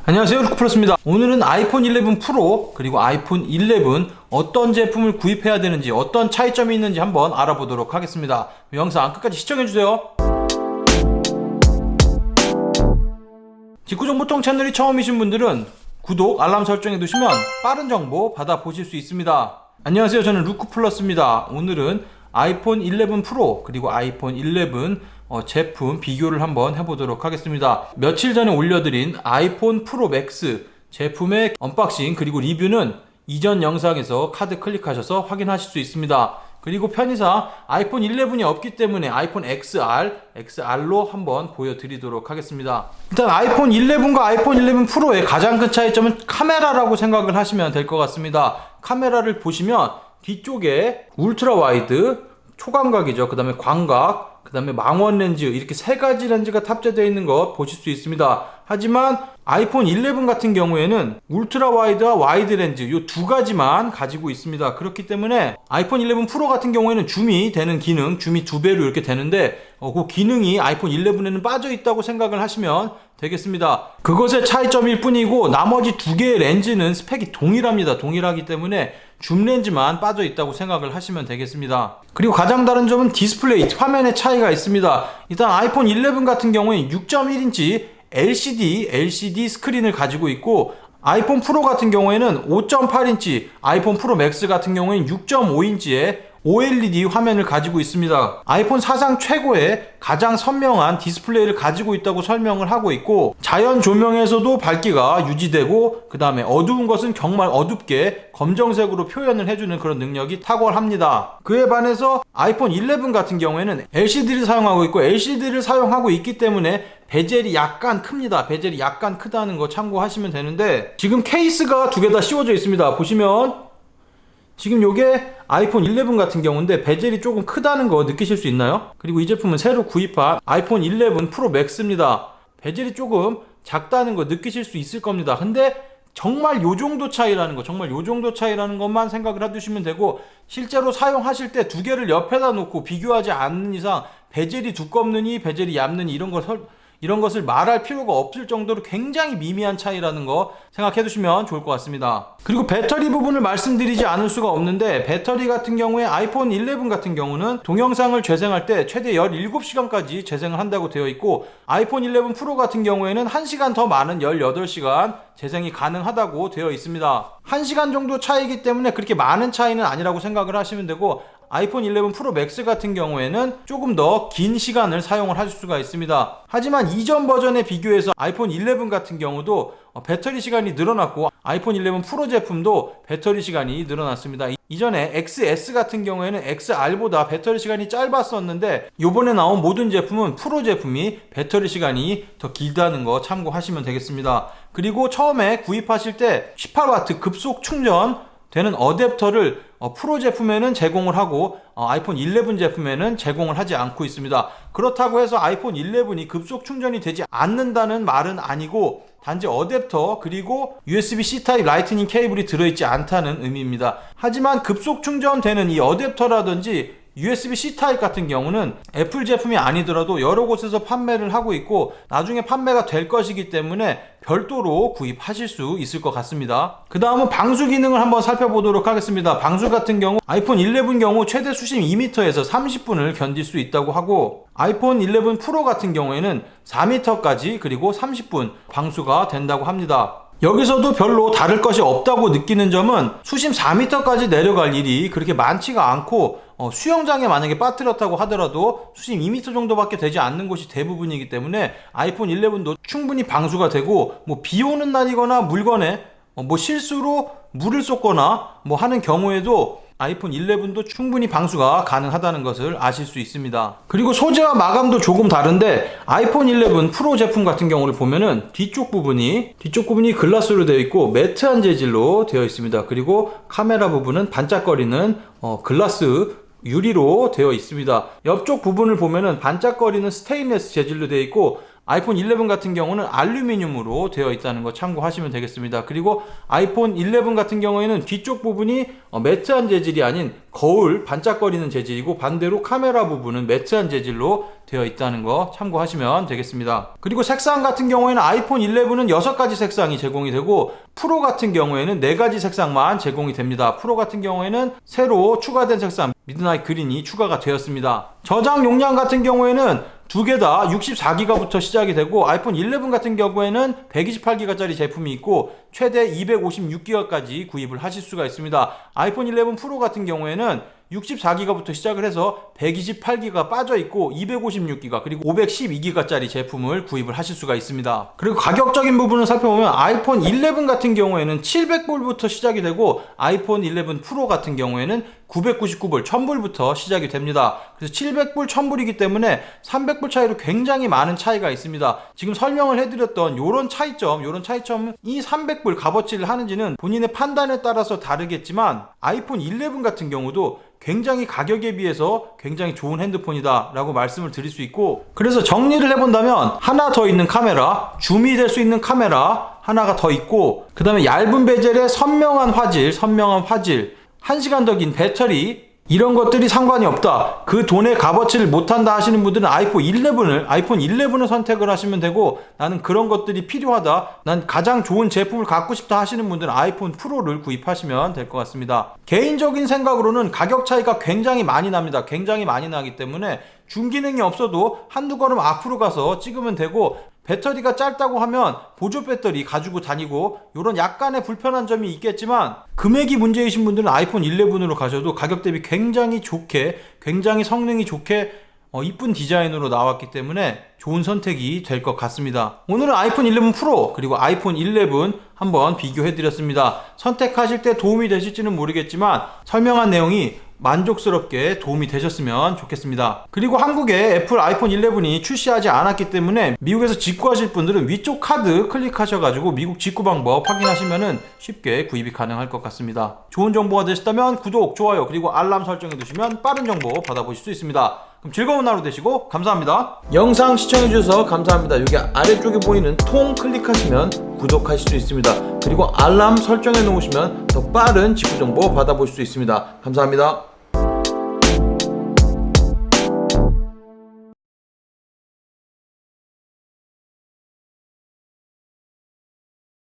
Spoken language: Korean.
안녕하세요, 루크플러스입니다. 오늘은 아이폰 11 프로 그리고 아이폰 11 어떤 제품을 구입해야 되는지, 어떤 차이점이 있는지 한번 알아보도록 하겠습니다. 영상 끝까지 시청해주세요. 직구정보통 채널이 처음이신 분들은 구독, 알람 설정해 두시면 빠른 정보 받아보실 수 있습니다. 안녕하세요, 저는 루크플러스입니다. 오늘은 아이폰 11 프로 그리고 아이폰 11 제품 비교를 한번 해보도록 하겠습니다. 며칠 전에 올려드린 아이폰 프로 맥스 제품의 언박싱 그리고 리뷰는 이전 영상에서 카드 클릭하셔서 확인하실 수 있습니다. 그리고 편의상 아이폰 11이 없기 때문에 아이폰 XR로 한번 보여드리도록 하겠습니다. 일단 아이폰 11과 아이폰 11 프로의 가장 큰 차이점은 카메라라고 생각을 하시면 될 것 같습니다. 카메라를 보시면 뒤쪽에 울트라 와이드, 초광각이죠. 그 다음에 광각, 그 다음에 망원 렌즈, 이렇게 세 가지 렌즈가 탑재되어 있는 것 보실 수 있습니다. 하지만 아이폰 11 같은 경우에는 울트라 와이드와 와이드 렌즈 이 두 가지만 가지고 있습니다. 그렇기 때문에 아이폰 11 프로 같은 경우에는 줌이 되는 기능, 줌이 2배로 이렇게 되는데 그 기능이 아이폰 11에는 빠져 있다고 생각을 하시면 되겠습니다. 그것의 차이점일 뿐이고 나머지 두 개의 렌즈는 스펙이 동일합니다. 동일하기 때문에 줌 렌즈만 빠져 있다고 생각을 하시면 되겠습니다. 그리고 가장 다른 점은 디스플레이, 화면의 차이가 있습니다. 일단 아이폰 11 같은 경우에 6.1인치 LCD 스크린을 가지고 있고, 아이폰 프로 같은 경우에는 5.8인치, 아이폰 프로 맥스 같은 경우에는 6.5인치의 OLED 화면을 가지고 있습니다. 아이폰 사상 최고의 가장 선명한 디스플레이를 가지고 있다고 설명을 하고 있고, 자연 조명에서도 밝기가 유지되고, 그 다음에 어두운 것은 정말 어둡게 검정색으로 표현을 해주는 그런 능력이 탁월합니다. 그에 반해서 아이폰 11 같은 경우에는 LCD를 사용하고 있고, LCD를 사용하고 있기 때문에 베젤이 약간 큽니다. 베젤이 약간 크다는 거 참고하시면 되는데, 지금 케이스가 두 개 다 씌워져 있습니다. 보시면 지금 요게 아이폰 11 같은 경우인데 베젤이 조금 크다는 거 느끼실 수 있나요? 그리고 이 제품은 새로 구입한 아이폰 11 프로 맥스입니다. 베젤이 조금 작다는 거 느끼실 수 있을 겁니다. 근데 정말 요 정도 차이라는 거, 정말 요 정도 차이라는 것만 생각을 해두시면 되고, 실제로 사용하실 때 두 개를 옆에다 놓고 비교하지 않는 이상 베젤이 두껍느니 베젤이 얇느니 이런 것을 말할 필요가 없을 정도로 굉장히 미미한 차이라는 거 생각해 두시면 좋을 것 같습니다. 그리고 배터리 부분을 말씀드리지 않을 수가 없는데, 배터리 같은 경우에 아이폰 11 같은 경우는 동영상을 재생할 때 최대 17시간까지 재생을 한다고 되어 있고, 아이폰 11 프로 같은 경우에는 1시간 더 많은 18시간 재생이 가능하다고 되어 있습니다. 1시간 정도 차이기 때문에 그렇게 많은 차이는 아니라고 생각을 하시면 되고, 아이폰 11 프로 맥스 같은 경우에는 조금 더 긴 시간을 사용을 하실 수가 있습니다. 하지만 이전 버전에 비교해서 아이폰 11 같은 경우도 배터리 시간이 늘어났고, 아이폰 11 프로 제품도 배터리 시간이 늘어났습니다. 이전에 XS 같은 경우에는 XR보다 배터리 시간이 짧았었는데, 요번에 나온 모든 제품은 프로 제품이 배터리 시간이 더 길다는 거 참고하시면 되겠습니다. 그리고 처음에 구입하실 때 18W 급속 충전 되는 어댑터를 프로 제품에는 제공을 하고 아이폰 11 제품에는 제공을 하지 않고 있습니다. 그렇다고 해서 아이폰 11이 급속 충전이 되지 않는다는 말은 아니고, 단지 어댑터 그리고 USB-C 타입 라이트닝 케이블이 들어있지 않다는 의미입니다. 하지만 급속 충전되는 이 어댑터라든지 USB-C 타입 같은 경우는 애플 제품이 아니더라도 여러 곳에서 판매를 하고 있고, 나중에 판매가 될 것이기 때문에 별도로 구입하실 수 있을 것 같습니다. 그 다음은 방수 기능을 한번 살펴보도록 하겠습니다. 방수 같은 경우 아이폰 11 경우 최대 수심 2m에서 30분을 견딜 수 있다고 하고, 아이폰 11 프로 같은 경우에는 4m까지 그리고 30분 방수가 된다고 합니다. 여기서도 별로 다를 것이 없다고 느끼는 점은 수심 4m까지 내려갈 일이 그렇게 많지가 않고, 수영장에 만약에 빠뜨렸다고 하더라도 수심 2m 정도밖에 되지 않는 곳이 대부분이기 때문에 아이폰 11도 충분히 방수가 되고, 비 오는 날이거나 물건에 실수로 물을 쏟거나 하는 경우에도 아이폰 11도 충분히 방수가 가능하다는 것을 아실 수 있습니다. 그리고 소재와 마감도 조금 다른데, 아이폰 11 프로 제품 같은 경우를 보면은 뒤쪽 부분이 글라스로 되어 있고 매트한 재질로 되어 있습니다. 그리고 카메라 부분은 반짝거리는 글라스 유리로 되어 있습니다. 옆쪽 부분을 보면은 반짝거리는 스테인레스 재질로 되어 있고, 아이폰 11 같은 경우는 알루미늄으로 되어 있다는 거 참고하시면 되겠습니다. 그리고 아이폰 11 같은 경우에는 뒤쪽 부분이 매트한 재질이 아닌 거울 반짝거리는 재질이고, 반대로 카메라 부분은 매트한 재질로 되어 있다는 거 참고하시면 되겠습니다. 그리고 색상 같은 경우에는 아이폰 11은 6가지 색상이 제공이 되고, 프로 같은 경우에는 4가지 색상만 제공이 됩니다. 프로 같은 경우에는 새로 추가된 색상 미드나잇 그린이 추가가 되었습니다. 저장 용량 같은 경우에는 두 개 다 64기가부터 시작이 되고, 아이폰 11 같은 경우에는 128기가짜리 제품이 있고 최대 256기가까지 구입을 하실 수가 있습니다. 아이폰 11 프로 같은 경우에는 64기가부터 시작을 해서 128기가 빠져 있고 256기가 그리고 512기가짜리 제품을 구입을 하실 수가 있습니다. 그리고 가격적인 부분을 살펴보면 아이폰 11 같은 경우에는 700불부터 시작이 되고, 아이폰 11 프로 같은 경우에는 999불, 1000불부터 시작이 됩니다. 그래서 700불, 1000불이기 때문에 300불 차이로 굉장히 많은 차이가 있습니다. 지금 설명을 해드렸던 요런 차이점은 이 300불 값어치를 하는지는 본인의 판단에 따라서 다르겠지만, 아이폰 11 같은 경우도 굉장히 가격에 비해서 굉장히 좋은 핸드폰이다 라고 말씀을 드릴 수 있고, 그래서 정리를 해본다면 하나 더 있는 카메라, 줌이 될 수 있는 카메라 하나가 더 있고, 그 다음에 얇은 베젤에 선명한 화질, 1시간 더 긴 배터리, 이런 것들이 상관이 없다, 그 돈의 값어치를 못한다 하시는 분들은 아이폰 11을 선택을 하시면 되고, 나는 그런 것들이 필요하다, 난 가장 좋은 제품을 갖고 싶다 하시는 분들은 아이폰 프로를 구입하시면 될 것 같습니다. 개인적인 생각으로는 가격 차이가 굉장히 많이 납니다. 굉장히 많이 나기 때문에 중기능이 없어도 한두 걸음 앞으로 가서 찍으면 되고, 배터리가 짧다고 하면 보조 배터리 가지고 다니고, 이런 약간의 불편한 점이 있겠지만 금액이 문제이신 분들은 아이폰 11으로 가셔도 가격 대비 굉장히 좋게, 굉장히 성능이 좋게 이쁜 디자인으로 나왔기 때문에 좋은 선택이 될 것 같습니다. 오늘은 아이폰 11 프로 그리고 아이폰 11 한번 비교해 드렸습니다. 선택하실 때 도움이 되실지는 모르겠지만 설명한 내용이 만족스럽게 도움이 되셨으면 좋겠습니다. 그리고 한국에 애플 아이폰 11이 출시하지 않았기 때문에 미국에서 직구하실 분들은 위쪽 카드 클릭하셔가지고 미국 직구 방법 확인하시면 쉽게 구입이 가능할 것 같습니다. 좋은 정보가 되셨다면 구독, 좋아요 그리고 알람 설정해 두시면 빠른 정보 받아보실 수 있습니다. 그럼 즐거운 하루 되시고 감사합니다. 영상 시청해주셔서 감사합니다. 여기 아래쪽에 보이는 통 클릭하시면 구독하실 수 있습니다. 그리고 알람 설정해 놓으시면 더 빠른 직구 정보 받아보실 수 있습니다. 감사합니다.